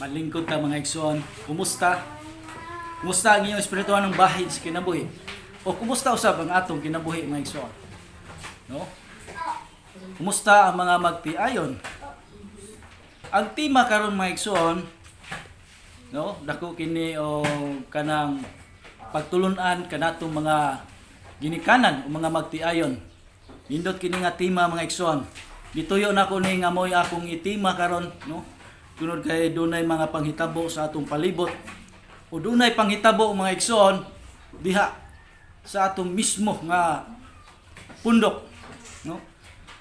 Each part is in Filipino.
Malingkod ta mga igsoon. Kumusta? Kumusta ang iyong espiritual ng bahay sa kinabuhi? O kumusta usab ang atong kinabuhi mga igsoon? No? Kumusta ang mga magtiayon? Ang tema karon mga igsoon, no? Dako kini o kanang pagtulunan kanatong mga ginikanan o mga magtiayon. Nindot kini nga tema mga igsoon. Gituyo na ko ni nga moy akong itima karon, no? Tunod kay dunay mga panghitabo sa atong palibot o dunay panghitabo mga igsoon diha sa atong mismo nga pundok, no?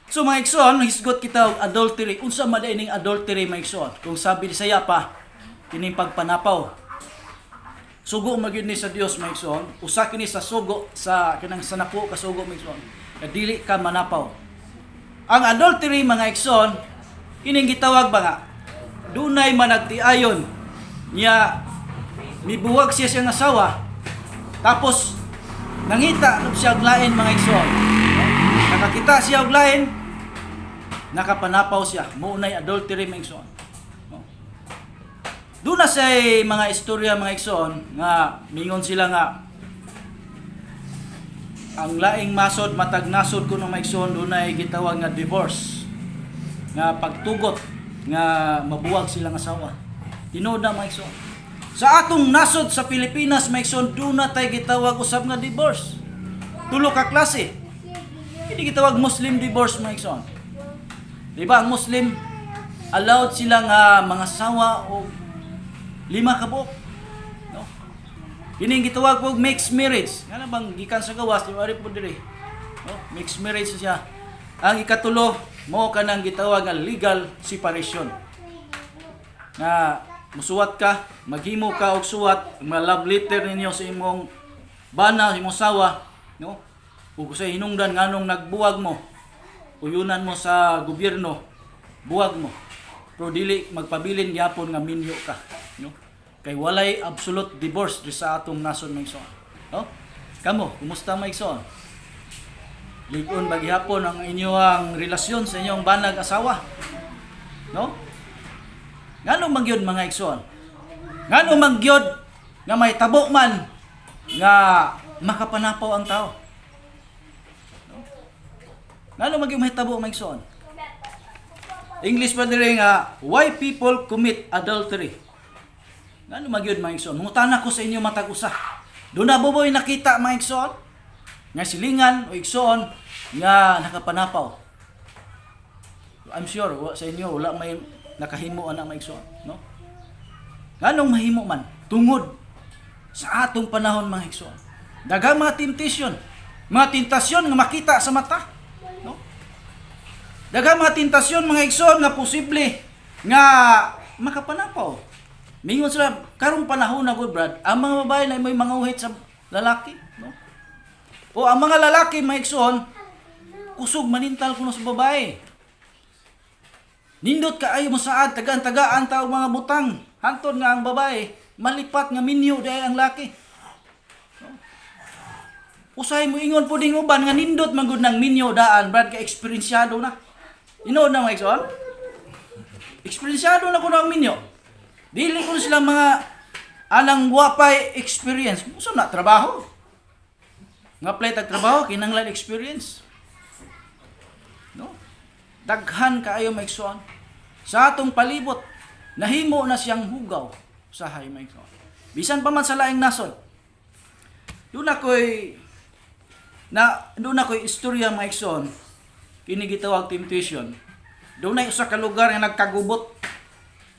So mga igsoon, hisgot kita og adultery. Unsa man ining adultery mga igsoon? Kung sabi ni saya pa kining pagpanapaw. Sugo magyud ni sa Dios mga igsoon. Usa kini sa sugo sa kanang sanako ka sugo mga igsoon. Dili ka manapaw. Ang adultery mga igsoon, kining gitawag ba nga dunay managtiayon niya mibuwag siya siyang asawa tapos nangita siya og lain mga igsoon. Nakakita siya og lain, nakapanapaw siya. Maunay adultery mga igsoon. Doon na sa mga istorya mga igsoon nga mingon sila nga ang laing masod matag nasod kuno mga igsoon dunay gitawag nga divorce nga pagtugot nga mabuwag silang asawa. Tinuod na mga igsoon. Sa atong nasod sa Pilipinas mga igsoon doon na tay gitawag usab nga divorce. Tulo ka klase. Hindi gitawag Muslim divorce mga igsoon. Di ba ang Muslim allowed sila nga mga asawa o 5 ka buok. No? Kini gitawag og mixed marriage. Nga bang gikan sa gawas di ari po diri. No? Mixed marriage siya. Ang ikatulo mo kanang gitawag nga legal separation. Na musuwat ka, maghimo ka og suwat, mga love letter ninyo sa imong bana, sa imong sawa, no? Ug sa hinungdan nganong nagbuwag mo, uyunan mo sa gobyerno, buwag mo. Pero dili magpabilin gyapon nga minyo ka, no? Kay walay absolute divorce sa atong nasod mga igsoon. No? Kamo, kumusta mga igsoon? Ligon ba gihapon ang inyong relasyon sa inyong banag asawa? No? Ngano man gyud mga igsoon? Ngano man gyud nga may tabo man nga makapanapaw ang tao? No? Ngano man gyud may tabo mga igsoon? English pa diri nga why people commit adultery. Ngano man gyud mga igsoon? Mungutana ko sa inyo matag usa. Do na buboy nakita mga igsoon nga silingan o igsoon nga nakapanapaw. I'm sure sa inyo wala may nakahimo ana mga igsoon, no? Nganong mahimo man tungod sa atong panahon mga igsoon. Daghang mga temptation, mga tentasyon nga makita sa mata, no? Daghang mga tentasyon mga igsoon nga posible nga makapanapaw. Mingon sila karong panahon na good brad, ang mga babae na may mga uhit sa lalaki, no? O ang mga lalaki mga igsoon kusog manintal kuno sa babae. Nindot kaayo mo saad tagaan-tagaan ta og mga butang. Hantod nga ang babae malipat nga minyo dahil ang laki. No? Usay mo ingon puding uban nga nindot man gud nang minyo daan brad ka eksperyensyado na. Inood na mga igsoon? Eksperyensyado na kuno ang minyo. Dili ko sila mga alang wapay experience. Usa na trabaho. Nga play tag trabaho kinahanglan experience. No? Daghan kaayo mga igsoon. Sa atong palibot, nahimo na siyang hugaw sa hay mga igsoon. Bisan pa man sa laing nasod. Doon ako'y istorya mga igsoon. Kini gitawag temptation. Doon ay usa ka lugar nga nagkagubot.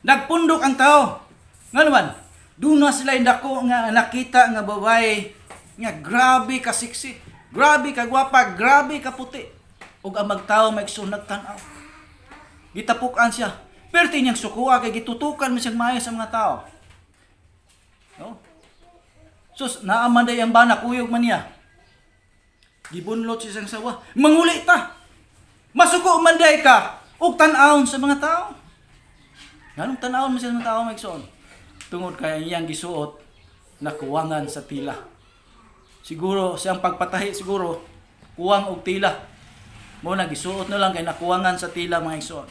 Nagpundok ang tao. Nga naman, doon na sila indako nga nakita nga babae nga grabe ka sexy, grabe ka gwapa, grabe ka puti. Ug ang magtawo may igsoon nagtan-aw. Gitapukan siya. Pero tinyang sukuha kay gitutukan mo siyang maayo sa mga tao. No? Sus, naamanday ang bana, kuyog man niya. Gibunlot siya sang sawa. Manguli ta! Masuko manday ka! Ug tan-awon sa mga tao. Ganong tan-awon mo sa mga tao may igsoon? Tungod kaya iyang gisuot na kuwangan sa tila. Siguro siyang pagpatahi siguro kuwang og tila. Mo na gisuot na lang kay nakuwangan sa tila mga igsoon.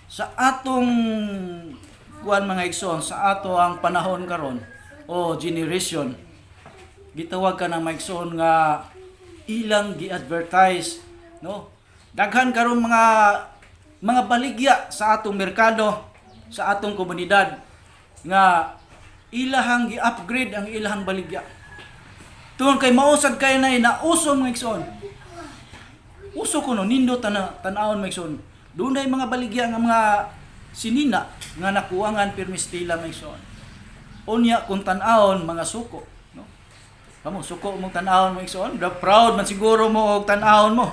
Sa atong kuan mga igsoon sa ato ang panahon karon o generation, gitawag ka ng mga igsoon nga ilang gi-advertise, no? Daghan karon mga baligya sa atong merkado, sa atong komunidad nga ilahang gi-upgrade ang ilahang baligya. Tungod kay mausad kay na uso mga igsoon. Uso ko no nindot tan-awon mga igsoon. Dunay mga baligya nga mga sinina nga nakuangan permistila mga igsoon. Unya kung tan-awon mga suko, no? Kamo suko mo tan-awon mga igsoon, proud man siguro mo og tan-awon mo.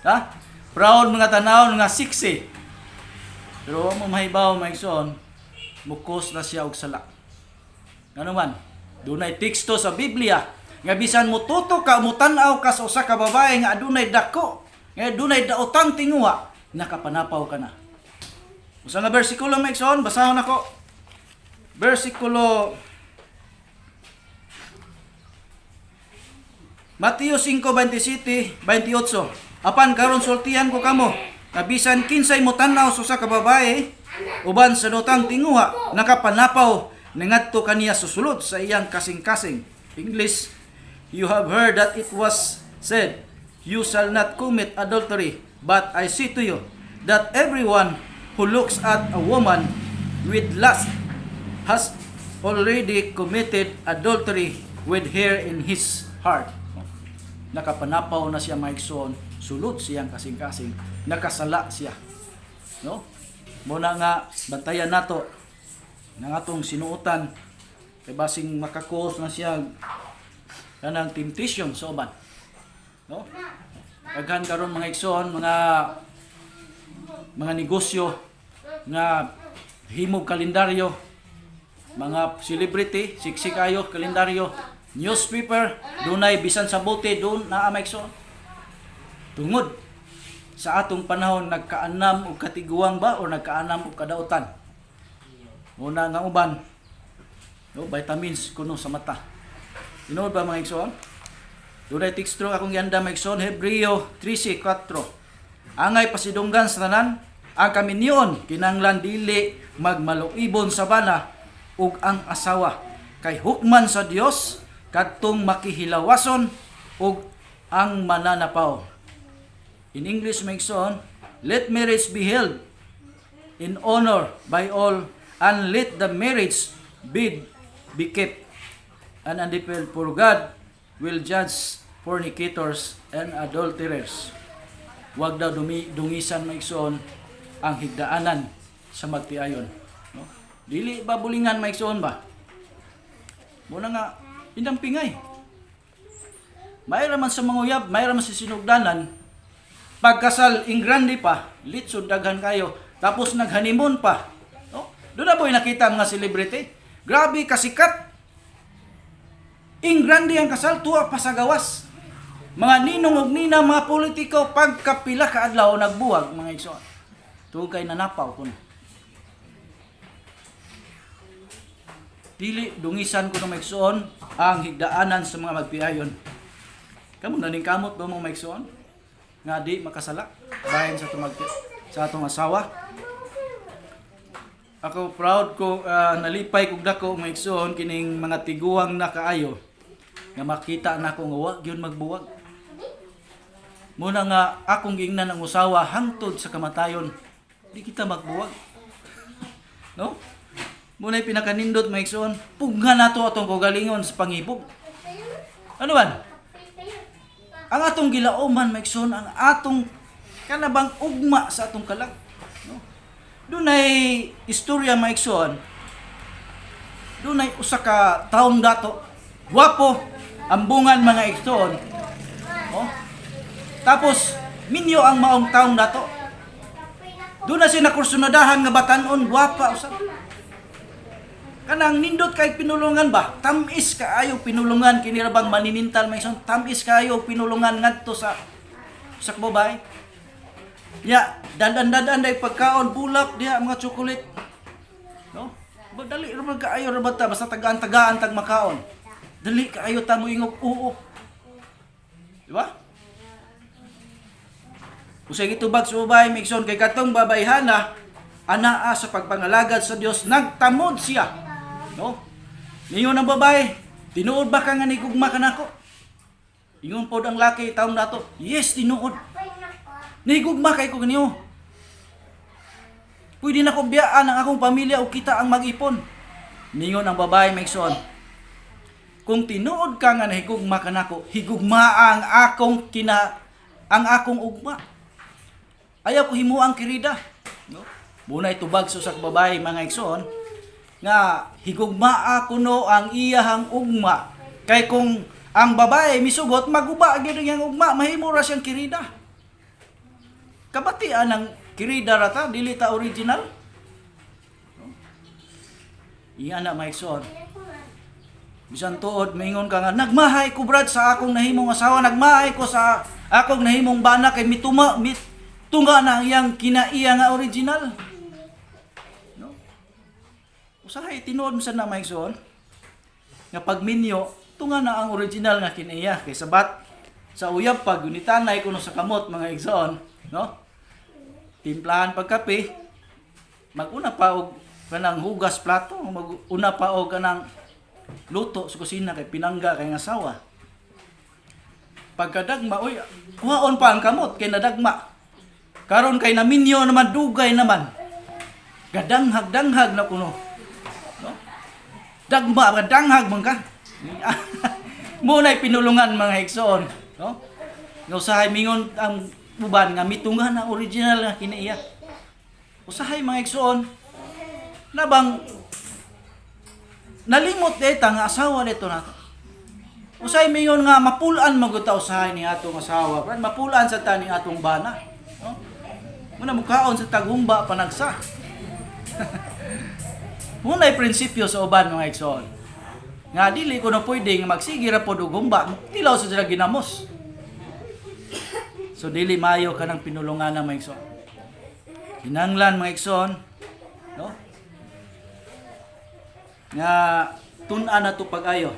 Ha? Proud mga tan-awon nga siksi. Pero mo mahibaw mga igsoon, mukos na siya og sala. Ano man? Dunay teksto sa Biblia nga bisan mo tuto ka mo tan-aw ka sa usa ka babae nga adunay dako, nga adunay daotang tinguha, nakapanapaw ka na. Usa nga bersikulo mga igsoon, basahon ako. Bersikulo Mateo 5:27-28. Apan karon sultihan ko kamo, nga bisan kinsay mo tan-aw sa usa ka babae uban sa daotang tinguha, nakapanapaw nangadto kaniya susulod sa iyang kasing-kasing. English, you have heard that it was said, you shall not commit adultery. But I say to you that everyone who looks at a woman with lust has already committed adultery with her in his heart. Nakapanapaw na siya mga igsoon, sulod siyang kasing-kasing, nakasala siya. No? Muna nga bantayan nato ng atong sinuotan kay basing makakos na siya kanang temptation sa uban. No? Daghan karon mga igsoon, mga negosyo nga himog kalendaryo, mga celebrity, siksik kayo kalendaryo, newspaper, dunay bisan sa bote doon naa mga igsoon. Tungod sa atong panahon nagkaanam og katiguang ba o nagkaanam og kadautan. Una nga uban, no, vitamins kuno sa mata. Tinuod ba mga igsoon? Dunay teksto akong ganda mga igsoon, Hebreo 13:4. Angay pasidunggan sa tanan, ang kaminyon kinahanglan dili magmaluibon sa bana ug ang asawa kay hukman sa Dios kadtong makihilawason ug ang mananapaw. In English mga igsoon, let marriage be held in honor by all, and let the marriage bed be kept and undefiled, for God will judge fornicators and adulterers. Wag daw dungisan mga igsoon ang higdaanan sa magtiayon. No? Dili ba bulingan mga igsoon ba? Muna nga, inampingay. Mayra man sa manguyab, mayra man sa sinugdanan, pagkasal ingrande pa, litsod daghan kayo, tapos naghanimon pa. No? Doon na boy nakita mga celebrity. Grabe kasikat. Ingrande ang kasal, tuwa pa sa gawas. Mga ninong ug nina, mga politiko, pagkapila ka adlaw nagbuwag mga igsoon. Tuwa kay nanapaw kun. Dili dungisan ko ng mga igsoon ang higdaanan sa mga magpiayon. Kamo naning kamot ba mga igsoon? Nga di makasala bahin sa atong asawa. Ako proud ko, nalipay kog dako mga igsoon kining mga tiguang na kaayo nga makita na ko nga wa gyud magbuwag. Muna nga akong giingnan ang usawa hangtod sa kamatayon, di kita magbuwag. No? Muna pinakanindot mga igsoon, pughan nato atong kaugalingon sa pangibog. Ano man? Ang atong gilauman mga igsoon, ang atong kanabang ugma sa atong kalag. No? Dunay istorya mga igsoon. Dunay usa ka taong dato, gwapo, ambungan mga igsoon. No? Tapos minyo ang maong taong dato. Doon na siya nakursunadahan nga batanon, gwapa usab. Kanang nindot kay pinulungan ba? Tamis kaayo pinulungan kini ra bang maninintal may isang tamis kaayo pinulungan ngadto sa babae. Ya, dadan-dadan day pagkaon bulak diha mga chocolate. No? Dali ra man kaayo ra bata basta tagaan-tagaan tag makaon. Dali kaayo ta mo ingog oo. Di ba? Usay gitubag sa ubay migson kay katong babayhana anaa sa pagpangalagad sa Dios, nagtamod siya. No? Ningon ang babae, tinuod ba ka nga nigugma ka nako? Ingon pod ang laki taong nato, yes, tinuod. Nigugma kay ko ganiyo. Pwede na ko biyaan ang akong pamilya o kita ang mag-ipon. Ningon ang babae, maigsoon, kung tinuod ka nga nahigugma ka nako, higugma ang akong ugma. Ayaw ko himuang kirida. No? Muna itubag sa babae, mga igsoon, nga higugma kuno ang iyahang ugma. Kay kung ang babae misugot, maguba gyud ang ugma, mahimo ra siyang kirida. Kabatian ng kirida rata, dili ta original. No? Iyan na, mga igsoon. Bisan tuod, maingon ka nga, nagmahay ko brad sa akong nahimong asawa, nagmahay ko sa akong nahimong bana, kay tunga na ang iyang kinaiya nga original. No? Usahay, tinuod mo sa na, maigsoon, nga pagminyo, tunga na ang original nga kinaiya. Kay sabat, sa uyab pag, unitanay kuno sa kamot, mga igsoon, no? Timplahan pagkape, maguna pa og kanang hugas plato, maguna pa og kanang luto sa kusina kay pinangga kay nga asawa. Pagkadagma, oy, kuhaon pa ang kamot kay nadagma. Karon kay naminyo naman, dugay naman. Gadanghag na kuno. No? Dagma, gadanghag man ka. Muna'y pinulungan, mga igsoon. No? Usahay mingon ang uban nga mitungan ang original nga kinaiya. Usahay, mga igsoon, nabang nalimot deta nga asawa dito nato. Usay mingon nga mapulan maguta usahay ni atong asawa. Brad, mapulan sa tani atong bana. No? Muna mukaon sa taghumba panagsa. Muna'y prinsipyo sa uban, mga igsoon. Nga dili ko na pwede nga magsige ra pod og humba, tilaw sa sila ginamos. So dili mayo kanang pinulungan na, mga igsoon. Hinanglan, mga igsoon, no? Nga tun-an na to pag-ayo.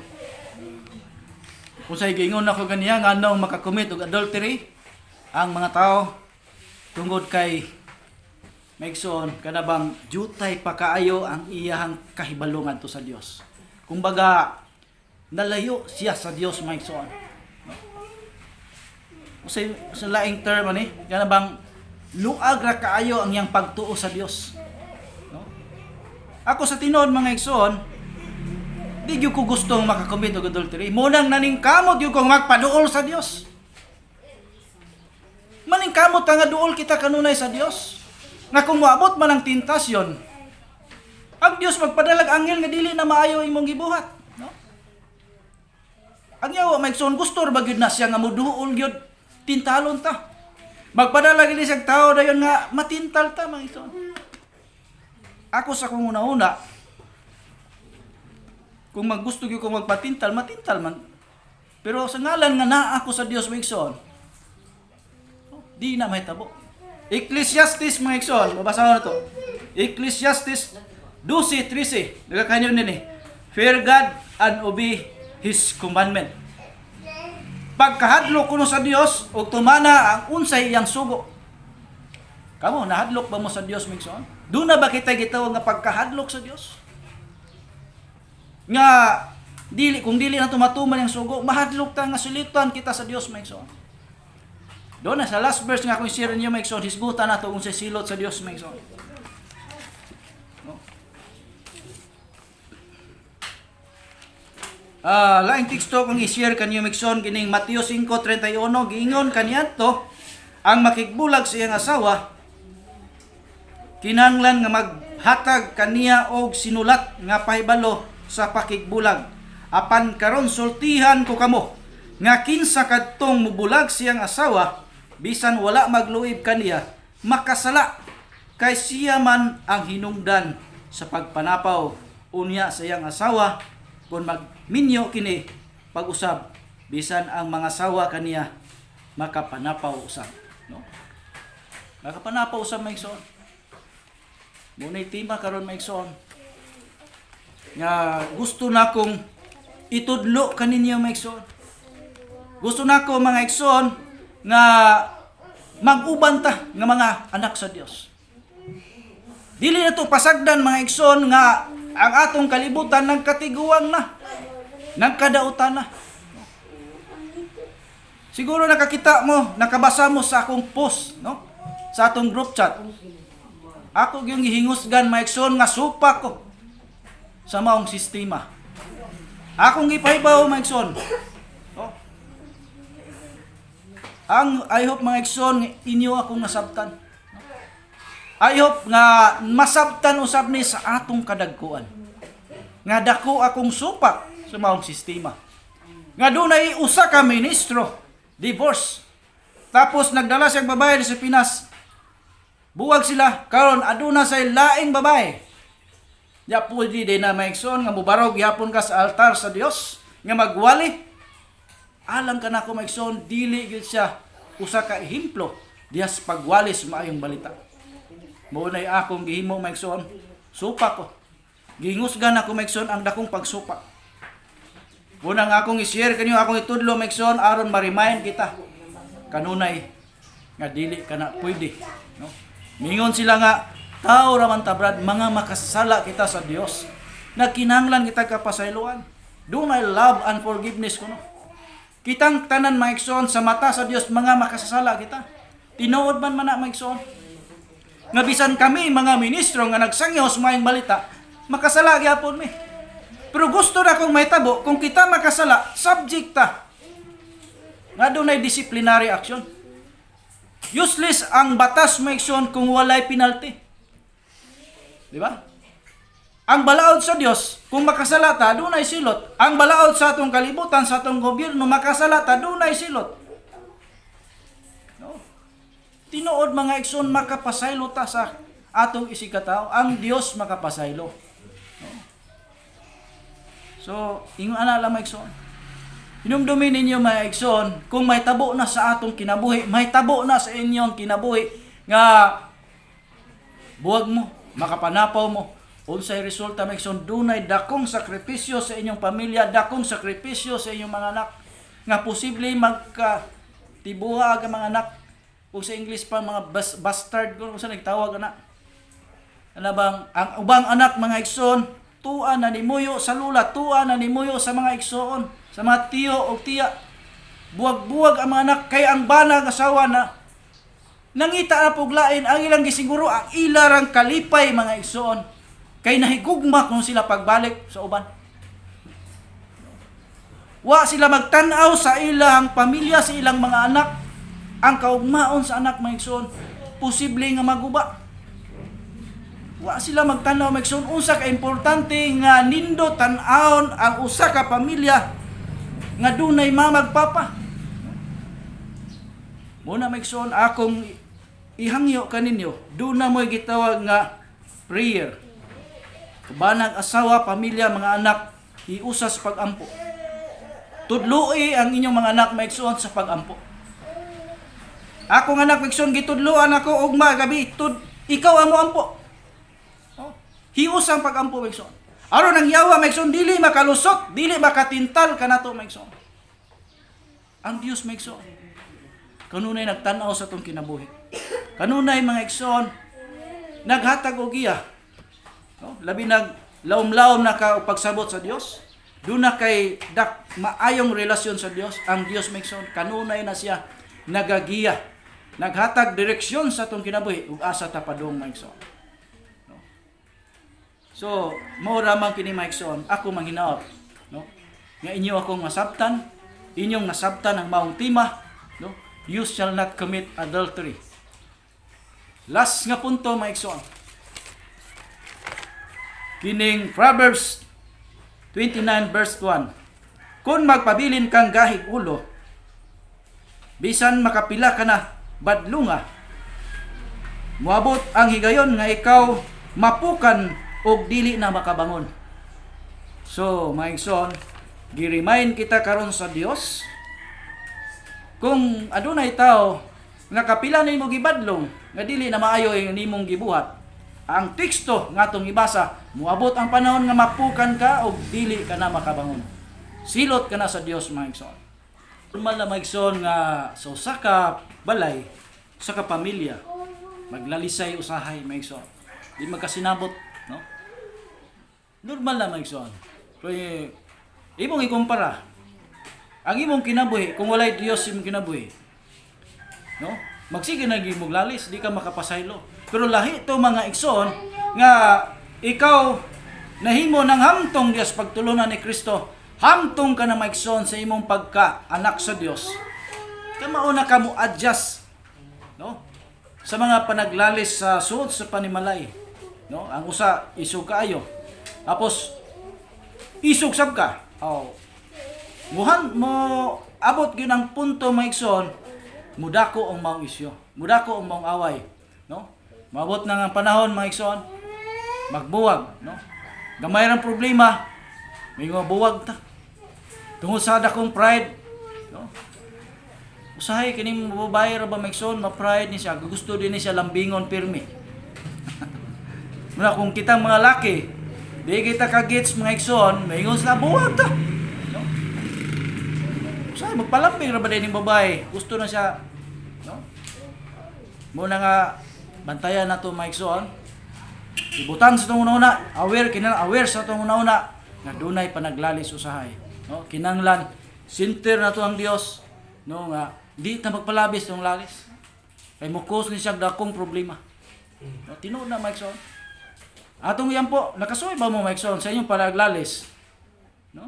Kung sa higingon ako ganiya nga anong makakomit og adultery ang mga tao tungod kay maigsoon kanabang jutay pa kaayo ang iyahang kahibalungan to sa Dios. Kumbaga nalayo siya sa Dios, maigsoon. No? Sa laing term ani, kanabang luag ra kaayo ang iyang pagtuo sa Dios. Ako sa tinuod, mga igsoon, di gyud ko gustong makakomit og adultery. Munang naningkamot gyud kong magpaduol sa Dios. Maningkamot nga duol kita kanunay sa Dios. Nga kung moabot man ang tentasyon, ang Dios magpadalag anghel nga dili na maayo imong gibuhat, no? Ang yawa, mga igsoon, gusto ra ba gyud na siya nga moduol gyud tintalon ta. Magpadalag ini siyang tao dayon nga matintal ta, mga igsoon. Ako sa kung una-una, kung maggusto ko magpatintal, matintal man. Pero sa ngalan nga naa ako sa Dios, mga igsoon, di na mahitabo. Ecclesiastes, mga igsoon, babasa ko na to. Ecclesiastes 12:13. Nagkakanyo nini. Fear God and obey His commandment. Pagkahadlok kuno sa Dios, o tumana ang unsay iyang sugo. Kamo, nahadlok ba mo sa Dios, mga igsoon? Doon na ba kita gitawag nga pagkahadlok sa Dios? Nga, kung dili na tumatuman yung sugo, mahadlok ta nga sulitan kita sa Dios, mga igsoon. Doon na, sa last verse nga kung i-share niyo, mga igsoon, hisgutan na ito kung sa silot sa Dios, mga igsoon. No? Laing teksto kung i-share kanyo, mga igsoon, kining Mateo 5:31, giingon kanyan to, ang makigbulag sa iyang asawa, kinahanglan nga maghatag kaniya og sinulat nga pahibalo sa pakigbulag. Apan karon sultihan ko kamo nga kinsa kadtong mubulag siyang asawa bisan wala magluib kaniya, makasala kay siya man ang hinungdan sa pagpanapaw unya sa iyang asawa kung magminyo kini pag-usab bisan ang mga asawa kaniya makapanapaw usab, no? Makapanapaw usab, mga igsoon. Muna'y tima karon, mga igsoon, nga gusto na kong itudlo kaninyo, mga igsoon. Gusto na ko, mga igsoon, nga mag-uban ta nga mga anak sa Dios. Dili na to pasagdan mga igsoon nga ang atong kalibutan nagkatiguang na, nagkadautan na. Siguro nakakita mo, nakabasa mo sa akong post, no? Sa atong group chat. Ako yung gihingusgan mga igsoon nga supak ko sa maong sistema. Akong gipahibaw mga igsoon. No? I hope mga igsoon inyo akong nasabtan. I hope nga masabtan usab ni sa atong kadagkuan. Nga dako akong supak sa maong sistema. Nga dunay usa ka ministro, divorce. Tapos nagdala siyang babae sa Pinas. Buwag sila karon aduna say laing babae. Ya pwede din na maigsoon nga mubarog gyapon ka sa altar sa Dios nga magwali. Alam ka na ko maigsoon dili gyud siya usa ka ehemplo dias pagwalis maayong balita. Mao nay akong gihimo maigsoon, supak ko. Gingusgan ako maigsoon ang dakong pagsupak. Unang akong i-share kanyo akong itudlo maigsoon aron ma-remind kita kanunay nga dili kana pwede, no? Mingon sila nga tao raman ta brad mga makasala kita sa Dios. Nagkinahanglan kita kapasayloan. Dunay love and forgiveness kuno. Kitang tanan maigsoon sa mata sa Dios mga makasala kita. Tinuod man na maigsoon. Nga bisan kami mga ministro nga nagsangyaw sa maayong balita, makasala gyapon mi. Pero gusto na kong mahitabo kung kita makasala, subject ta. Nga dunay disciplinary action. Useless ang batas maigsoon kung walay penalty. Di ba? Ang balaod sa Dios, kung makasala ta, dunay silot. Ang balaod sa atong kalibutan, sa atong gobyerno, makasala ta, dunay silot. No? Tinuod mga igsoon, makapasaylo ta sa atong isikataw. Ang Dios makapasaylo. No? So, ingon ana lang mga igsoon. Hinumdumin ninyo mga igsoon, kung may tabo na sa atong kinabuhi, may tabo na sa inyong kinabuhi, nga buwag mo, makapanapaw mo, unsay resulta mga igsoon, dunay dakong sakripisyo sa inyong pamilya, dakong sakripisyo sa inyong mga anak, nga posible magkatibuha ang mga anak, o sa English pa mga bastard, kung saan nagtawag anak. Ano bang, ang ubang anak mga igsoon, tuwa na nimuyo sa lula, tuwa na nimuyo sa mga igsoon, sa mga tiyo o tiya. Buwag-buwag ang mga anak, kay ang bana ng asawa na nangita na puglain, ang ilang gisiguro, ang ilarang kalipay mga igsoon, kay nahigugma kung sila pagbalik sa uban. Wa sila magtanaw sa ilang pamilya, sa ilang mga anak, ang kaugmaon sa anak mga igsoon, posible nga maguba. Wa sila magtanaw mga igsoon, usa ka importante nga nindo tan-awon ang usa ka pamilya nga dunay mamagpapa. Muna mga igsoon, akong ihangyo kaninyo, doon na mo'y gitawag nga prayer. Kabanag asawa, pamilya, mga anak, iusas pag-ampo. Tudloi ang inyong mga anak mga igsoon sa pag-ampo. Akong anak mga igsoon, gitudloan ako ugma gabi, ikaw ang mo ampo. Hius ang pag-ampo mga igsoon. Aron ang yawa mga igsoon, dili makalusot, dili makatintal kanato mga igsoon. Ang Dios mga igsoon, kanunay nagtanaw sa itong kinabuhi. Kanunay mga igsoon, naghatag og iya. No? Labi laom-laom na ka pagsabot sa Dios. Doon na kay maayong relasyon sa Dios. Ang Dios mga igsoon, kanunay na siya nagagiya. Naghatag direksyon sa itong kinabuhi ug asa tapadong mga igsoon. No? So, mao ramang kini mga igsoon, ako manghinaot, no? Nga inyo akong masabtan, inyong nasabtan ang maong tima, no? You shall not commit adultery. Last nga punto mga igsoon. Kining Proverbs 29 verse 1. Kung magpabilin kang gahig ulo, bisan makapila ka na badlunga, moabot ang higayon nga ikaw mapukan og dili na makabangon. So, mga igsoon, gi-remind kita karon sa Dios, kung adunay tao nga kapila nimo gibadlong nga dili na maayo ang nimong gibuhat, ang teksto nga atong ibasa, moabot ang panahon nga mapukan ka og dili ka na makabangon. Silot ka na sa Dios mga igsoon. Normal na mga igsoon nga sa usa ka balay, sa ka pamilya, maglalisay usahay mga igsoon. di magkasinabot, no? Normal na maigsoon. Kaya imong ikumpara ang imong kinabuhi kung walay Dios imong kinabuhi, no? Magsige na gyud mong lalis, di ka makapasaylo. Pero lahi to mga igsoon nga ikaw nahimo ng hamtong Dios pagtulunan ni Kristo. Hamtong ka na maigsoon sa imong pagka-anak sa Dios. Kaya mauna ka mo adjust, no? Sa mga panaglalis sa suod sa panimalay, no? Ang usa isog kaayo. Tapos isog sab ka. Oh. Muhan mo abot gyud ang punto maigsoon, mudako ang maong isyu. Mudako ang maong away, no? Maabot na nga panahon maigsoon, magbuwag, no? Gamay rang problema, may mga buwag ta. Tungod sa dakong pride, no? Usahay kining babae ra ba maigsoon, ma-pride ni siya, gusto din ni siya lambingon pirmi. Muna kung kitang mga laki, di kita ka-gets mga igsoon, maingon sila buwag ta. No? Usahay magpalambing ra ba din yung babae, gusto na siya, no? Muna nga bantayan na to mga igsoon. Ibutan sa itong una-una, aware sa itong una-una, nga dunay panaglalis usahay. No? Kinanglan, sinter na to ang Dios, no? Nga, di na magpalabis itong lalis. Kay mukos ni siya dakong problema. No? Tinuod na, Mike Son. Atong yan po, nakasuy ba mo, Mike Son, sa inyong panaglalis? No?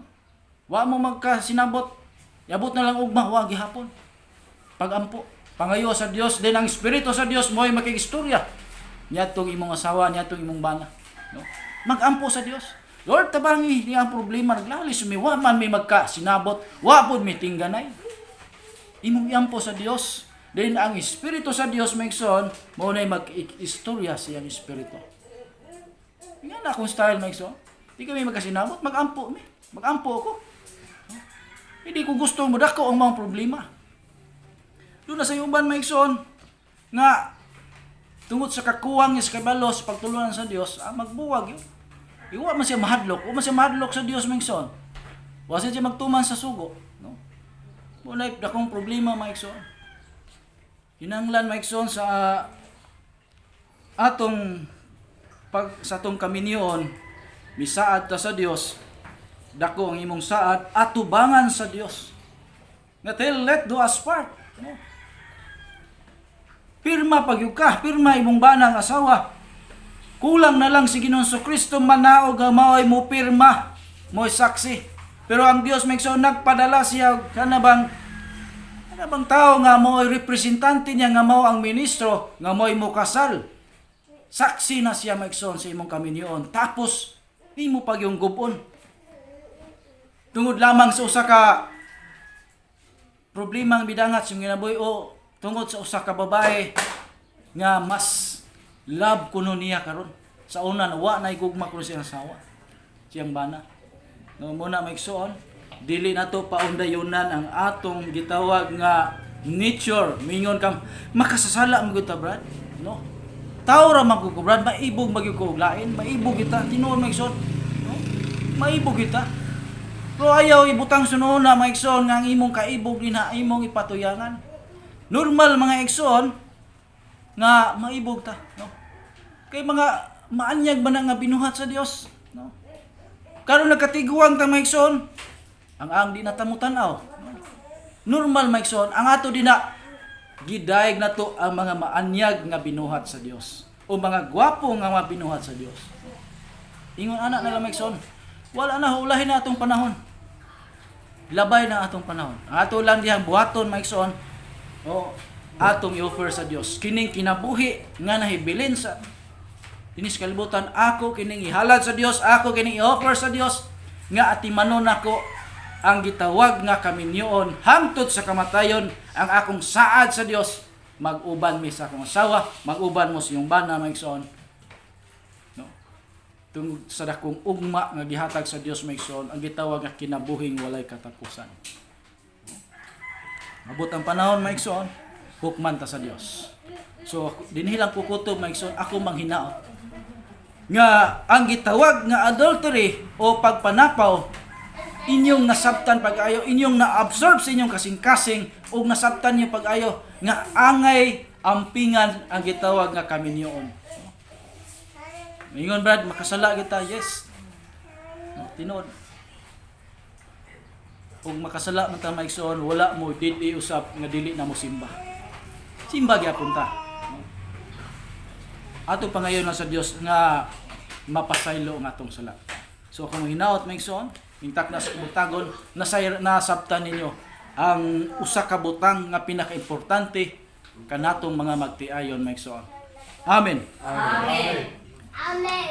Wa mo magkasinabot, yabot na lang ugma, wa gihapon. Pagampo, pangayo sa Dios, din ang Espiritu sa Dios mo ay makigistorya. Niyatong imong asawa, niyatong imong bana. No? Magampo sa Dios. Lord, tabangi niya ang problema, naglalis, wa man may magkasinabot, wa pod may tingganay. Imong iampo sa Dios. Then ang Espiritu sa Dios, Maigsoon, mo na mag-istorya siyang Espiritu. Yan na akong style, Maigsoon. Di kami magkasinabot, magampo mi. Magampo ako. No? Hindi ko gusto mo dako ang mga problema. Doon na sa uban, Maigsoon, nga tungod sa kakuwang niya sa kabalo sa pagtulunan sa Dios, magbuwag yun. Iwa man siya mahadlok. Wa man siya mahadlok sa Dios, Maigsoon. Wa siya magtuman sa sugo. No? Muna dakong problema, Maigsoon. Hinanglan, Maigsoon, sa atong sa atong kaminyoon, misaad ta sa Dios, dako ang imong saad, atubangan sa Dios. Nga tell, let do us part. No? Pirma pagyud ka, pirma imong banang asawa. Kulang na lang si Ginoong Kristo manaog nga mao'y mo pirma, mo'y saksi. Pero ang Dios Maigsoon nagpadala siya kanabang tao nga mo'y representante niya nga mao ang ministro nga mo'y mo kasal. Saksi na siya Maigsoon sa imong kaminyoon. Tapos di mo pag yung gubon. Tungod lamang sa usa ka problema ang bidangat sa ginabuhi o tungod sa usa ka babae nga mas love kuno niya karon. Sa una wa na igugma kuno siyang asawa. Siyang bana. No muna Maigsoon, dili nato paundayunan ang atong gitawag nga nature. Mingon kang makasasala mo gud ta, brad. No. Tao ra man ko, brad, maibog magyud ko lain, maibog kita tinuod Maigsoon. No? Maibog kita. Pero ayaw ibutang sununa Maigsoon nga ang imong kaibog dinha imong ipatuyangan. Normal mga Igsoon nga maibog ta, no? Kay mga maanyag ba na nga binuhat sa Dios, no? Karon nagkatiguang ta Maigsoon, ang di natamutan-aw. No? Normal Maigsoon, ang ato dina gidayeg na to ang mga maanyag nga binuhat sa Dios o mga gwapo nga mabinuhat sa Dios. Ingon anak na lang Maigsoon, wala na hulahin na atong panahon. Labay na atong panahon. Ato lang dihang buhaton Maigsoon, o atong i-offer sa Dios. Kining kinabuhi nga nahibilin sa dinis kalibutan, ako kining ihalad sa Dios, ako kining i-offer sa Dios nga atimanon nako ang gitawag nga kaminyoon hangtod sa kamatayon ang akong saad sa Dios. Mag-uban mi sa akong asawa, mag-uban mo sa iyong bana Maigsoon. No? Tungod sa dakong ugma nga gihatag sa Dios Maigsoon, ang gitawag nga kinabuhing walay katapusan. Mabot ang panahon Maigsoon, hukman ta sa Dios. So dinhi lang kukutob Maigsoon, ako manghinaot nga ang gitawag nga adultery o pagpanapaw inyong nasabtan pag-ayo, inyong na-absorb sa inyong kasing-kasing o nasabtan niyo pag-ayo nga angay ampingan ang gitawag nga kaminyoon. Ingon Brad, makasala kita, yes. Tinuod. Kung makasala man ta maigsoon, wala mo dili usap nga dili na mo simba. Simba gyapon ta. Ato pangayon na sa Dios nga mapasaylo ang atong sala. So kung hinaot maigsoon, intak na sa butagon, nasabtan ninyo ang usa ka butang nga pinakaimportante kanatong mga magtiayon maigsoon. Amen. Amen. Amen.